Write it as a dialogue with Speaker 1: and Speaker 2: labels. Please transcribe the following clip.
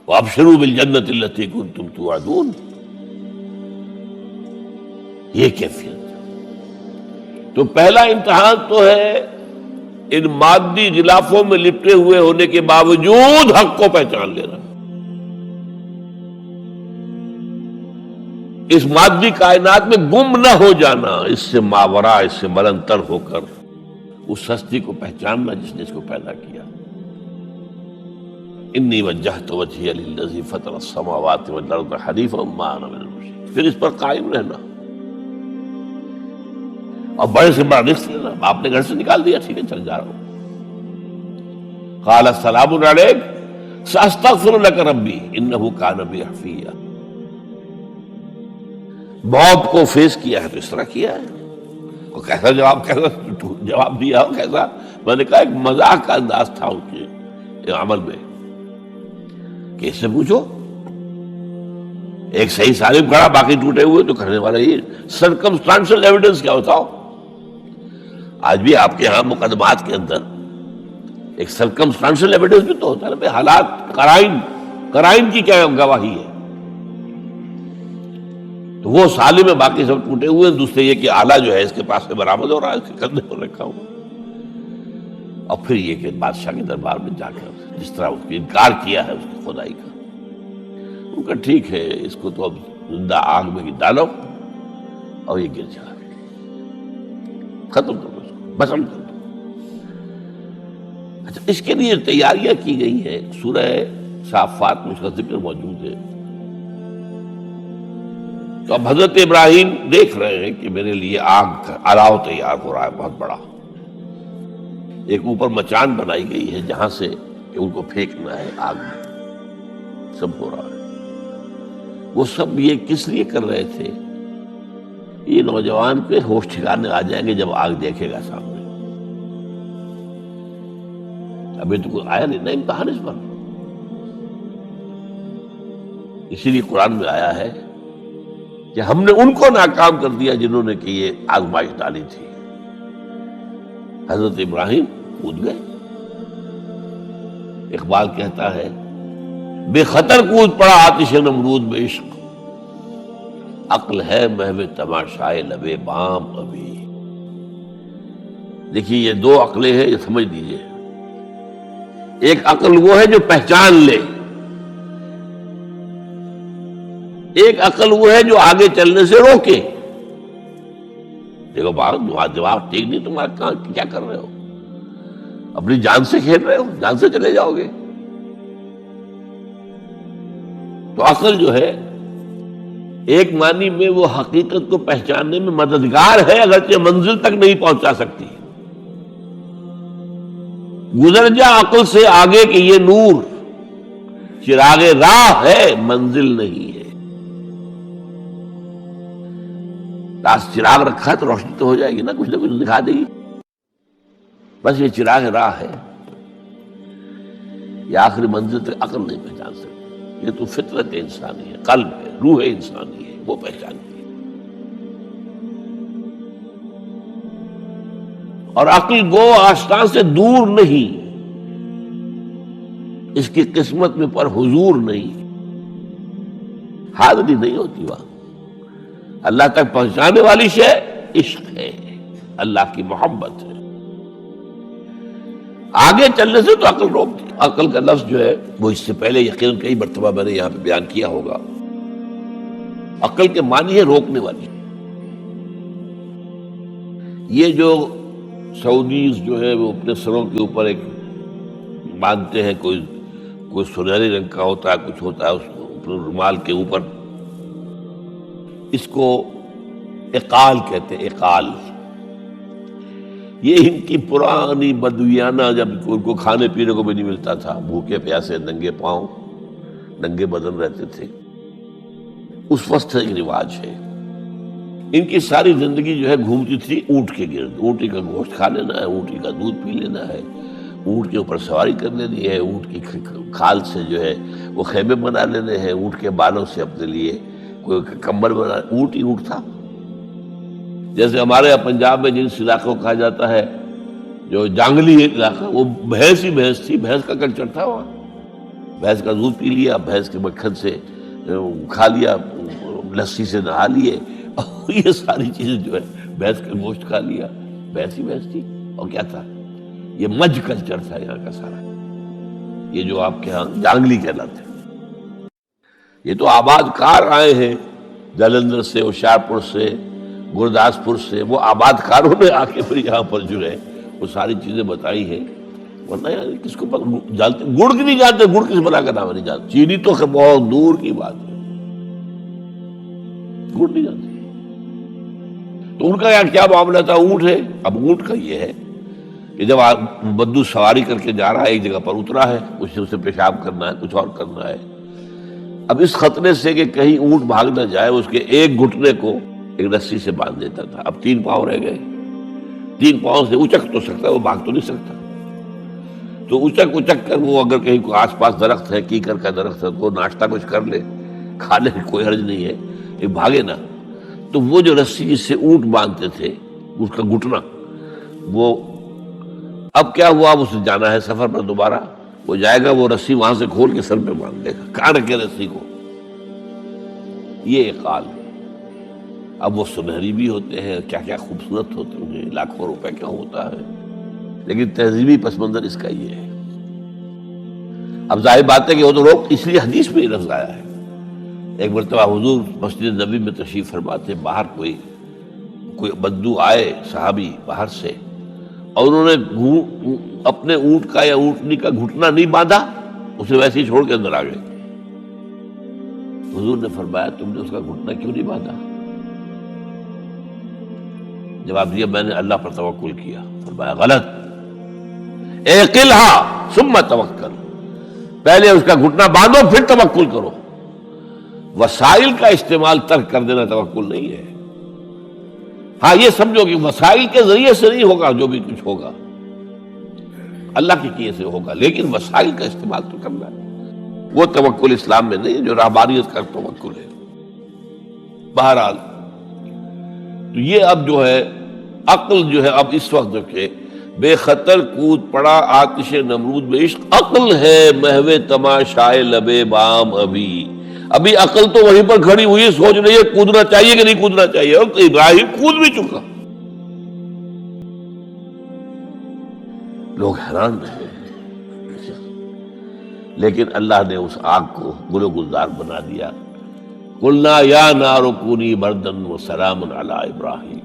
Speaker 1: وابشروا بالجنۃ التی کنتم توعدون. یہ کیفیت. تو پہلا امتحان تو ہے ان مادی غلافوں میں لپٹے ہوئے ہونے کے باوجود حق کو پہچان لینا. اس مادی کائنات میں گم نہ ہو جانا، اس سے ماورا، اس سے بلندتر ہو کر اس ہستی کو پہچاننا جس نے اس کو پیدا کیا. انی وجہت وجہی للذی فطر السماوات والارض حنیفا ما انا من المشرکین. پھر اس پر قائم رہنا اور بڑے سے بڑا رزق لینا. آپ نے گھر سے نکال دیا، ٹھیک ہے چل جا رہا ہوں. قال السلام علیک ساستغفر لک ربی انہ کان بی حفیہ. موت کو فیس کیا ہے تو اس طرح کیا ہے. اور کیسا جواب دیا ہو کیسا. میں نے کہا ایک مذاق کا انداز تھا ان کے عمل میں کہ اس سے پوچھو ایک صحیح سالم کھڑا باقی ٹوٹے ہوئے تو کرنے والا یہ سرکمسٹانشل ایویڈنس کیا ہوتا ہو. آج بھی آپ کے ہاں مقدمات کے اندر ایک سرکمسٹانشل ایویڈنس بھی تو ہوتا ہے نا. حالات قرائن کی کیا گواہی ہے. تو وہ سالم میں باقی سب ٹوٹے ہوئے ہیں. دوسرے یہ کہ آلہ جو ہے اس کے پاس سے برآمد ہو رہا ہے، اس کے کندھے پر رکھا ہوا. اور پھر یہ کہ بادشاہ کے دربار میں جا کر جس طرح اس کو انکار کیا ہے اس کی خدائی کا. ان کا ٹھیک ہے اس کو تو اب زندہ آگ میں ڈالو اور یہ گر جائے، ختم کر دو اس کو، بسم کر دو. اچھا اس کے لیے تیاریاں کی گئی ہے. سورہ صافات میں اس کا ذکر موجود ہے. تو اب حضرت ابراہیم دیکھ رہے ہیں کہ میرے لیے آگ کا الاؤ تیار ہو رہا ہے بہت بڑا. ایک اوپر مچان بنائی گئی ہے جہاں سے کہ ان کو پھینکنا ہے آگ میں. سب ہو رہا ہے. وہ سب یہ کس لیے کر رہے تھے؟ یہ نوجوان کے ہوش ٹھکانے آ جائیں گے جب آگ دیکھے گا سامنے. ابھی تو کوئی آیا نہیں نا امتحان اس پر. اسی لیے قرآن میں آیا ہے کہ ہم نے ان کو ناکام کر دیا جنہوں نے کہ یہ آزمائش ڈالی تھی. حضرت ابراہیم کود گئے. اقبال کہتا ہے بے خطر کود پڑا آتش نمرود میں عشق، عقل ہے محو تماشائے لبے بام ابھی. دیکھیے یہ دو عقلیں ہیں، یہ سمجھ لیجیے. ایک عقل وہ ہے جو پہچان لے، ایک عقل وہ ہے جو آگے چلنے سے روکے. دیکھو جواب ٹھیک نہیں، تمہارا کہاں کیا کر رہے ہو؟ اپنی جان سے کھیل رہے ہو، جان سے چلے جاؤ گے. تو عقل جو ہے ایک معنی میں وہ حقیقت کو پہچاننے میں مددگار ہے، اگرچہ منزل تک نہیں پہنچا سکتی. گزر جا عقل سے آگے کہ یہ نور چراغ راہ ہے منزل نہیں ہے. پاس چراغ رکھا ہے تو روشنی تو ہو جائے گی نا، کچھ نہ کچھ دکھا دے گی. بس یہ چراغ راہ ہے، یہ آخری منزل تک عقل نہیں پہچان سکتی. یہ تو فطرت انسانی ہے، قلب ہے، روح انسانی ہے، وہ پہچانتی ہے. اور عقل گو آستان سے دور نہیں، اس کی قسمت میں پر حضور نہیں، حاضری نہیں ہوتی وہاں. اللہ تک پہنچانے والی شے عشق ہے، اللہ کی محبت ہے. آگے چلنے سے تو عقل روک دی. عقل کا لفظ جو ہے وہ اس سے پہلے یقیناً کئی مرتبہ میں نے یہاں پہ بیان کیا ہوگا. عقل کے معنی ہے روکنے والی. یہ جو سعودیز جو ہے وہ اپنے سروں کے اوپر ایک باندھتے ہیں، کوئی سنہری رنگ کا ہوتا ہے، کچھ ہوتا ہے اس کو اپنے رومال کے اوپر، اس کو اقال کہتے ہیں. اقال یہ ان کی پرانی بدویانہ، جب ان کو کھانے پینے کو بھی نہیں ملتا تھا، بھوکے پیاسے ننگے پاؤں ننگے بدن رہتے تھے، اس وقت ایک رواج ہے. ان کی ساری زندگی جو ہے گھومتی تھی اونٹ کے گرد. اونٹی کا گوشت کھا لینا ہے، اونٹی کا دودھ پی لینا ہے، اونٹ کے اوپر سواری کر لینی ہے، اونٹ کی کھال سے جو ہے وہ خیمے بنا لینے ہیں، اونٹ کے بالوں سے اپنے لیے کوئی کمبل بنا. اونٹ ہی اونٹ تھا. جیسے ہمارے یہاں پنجاب میں جن علاقوں کو کہا جاتا ہے جو جانگلی علاقہ، وہ بھینس ہی بھینس تھی، بھینس کا کلچر تھا وہاں. بھینس کا دودھ پی لیا، بھینس کے مکھن سے کھا لیا، لسی سے نہا لیے، اور یہ ساری چیزیں جو ہے بھینس کا گوشت کھا لیا، بھینس ہی بھینس تھی۔ اور کیا تھا؟ یہ مج کلچر تھا یہاں کا سارا، یہ جو آپ کے ہاں جانگلی کہلاتے ہیں۔ یہ تو آباد کار آئے ہیں جلندھر سے، ہوشیارپور سے، گرداسپور سے، وہ آباد کاروں نے آ کے پھر یہاں پر جو ہے وہ ساری چیزیں بتائی ہیں، ورنہ یار کس کو جانتے؟ گڑ کی نہیں جانتے، گڑ کس بنا کا نام نہیں جانتے، چینی تو بہت دور کی بات ہے، گڑ نہیں جانتے۔ تو ان کا یار کیا معاملہ تھا؟ اونٹ ہے۔ اب اونٹ کا یہ ہے کہ جب بدو سواری کر کے جا رہا ہے، ایک جگہ پر اترا ہے، اسے پیشاب کرنا ہے، کچھ اور کرنا ہے، اب اس خطرے سے کہ کہیں اونٹ بھاگ نہ جائے، اس کے ایک گھٹنے کو ایک رسی سے باندھ دیتا تھا۔ اب 3 پاؤں رہ گئے، 3 پاؤں سے اچک تو سکتا ہے، وہ بھاگ تو نہیں سکتا، تو اچک کر وہ اگر کہیں کوئی آس پاس درخت ہے، کیکر کا درخت ہے، تو ناشتہ کچھ کر لے، کھانے کی کوئی حرج نہیں ہے، یہ بھاگے نا۔ تو وہ جو رسی جس سے اونٹ باندھتے تھے، اس کا گھٹنا، وہ اب کیا ہوا؟ اب اسے جانا ہے سفر پر دوبارہ، وہ جائے گا، وہ رسی وہاں سے کھول کے سر پہ باندھ دے گا، کاٹ کے رسی کو۔ یہ ایک حال ہے۔ اب وہ سنہری بھی ہوتے ہیں، کیا کیا خوبصورت ہوتے ہیں، لاکھوں روپے کا ہوتا ہے، لیکن تہذیبی پس منظر اس کا یہ ہے۔ اب ظاہر بات ہے کہ وہ تو لوگ، اس لیے حدیث میں یہ لفظ آیا ہے۔ ایک مرتبہ حضور مسجد نبی میں تشریف فرماتے، باہر کوئی بدو آئے صحابی باہر سے، اور انہوں نے اپنے اونٹ کا یا اونٹنی کا گھٹنا نہیں باندھا، اسے ویسے ہی چھوڑ کے اندر آ گئے۔ حضور نے فرمایا تم نے اس کا گھٹنا کیوں نہیں باندھا؟ جواب دیا میں نے اللہ پر توکل کیا۔ فرمایا غلط، اعقلھا ثم توکل، پہلے اس کا گھٹنا باندھو پھر توکل کرو۔ وسائل کا استعمال ترک کر دینا توکل نہیں ہے۔ ہاں یہ سمجھو کہ وسائل کے ذریعے سے نہیں ہوگا، جو بھی کچھ ہوگا اللہ کے کیے سے ہوگا، لیکن وسائل کا استعمال تو کرنا ہے۔ وہ توکل اسلام میں نہیں، جو رہبانیت کا توکل ہے۔ بہرحال تو یہ اب جو ہے عقل جو ہے، اب اس وقت جو کہ بے خطر کود پڑا آتش نمرود میں عشق، عقل ہے محو تماشائے لبے بام، ابھی عقل تو وہیں پر کھڑی ہوئی سوچ رہی ہے کودنا چاہیے کہ نہیں کودنا چاہیے، اور ابراہیم کود بھی چکا۔ لوگ حیران رہے، لیکن اللہ نے اس آگ کو گل و گلزار بنا دیا۔ قلنا یا نار کونی بردن و سلام علی ابراہیم،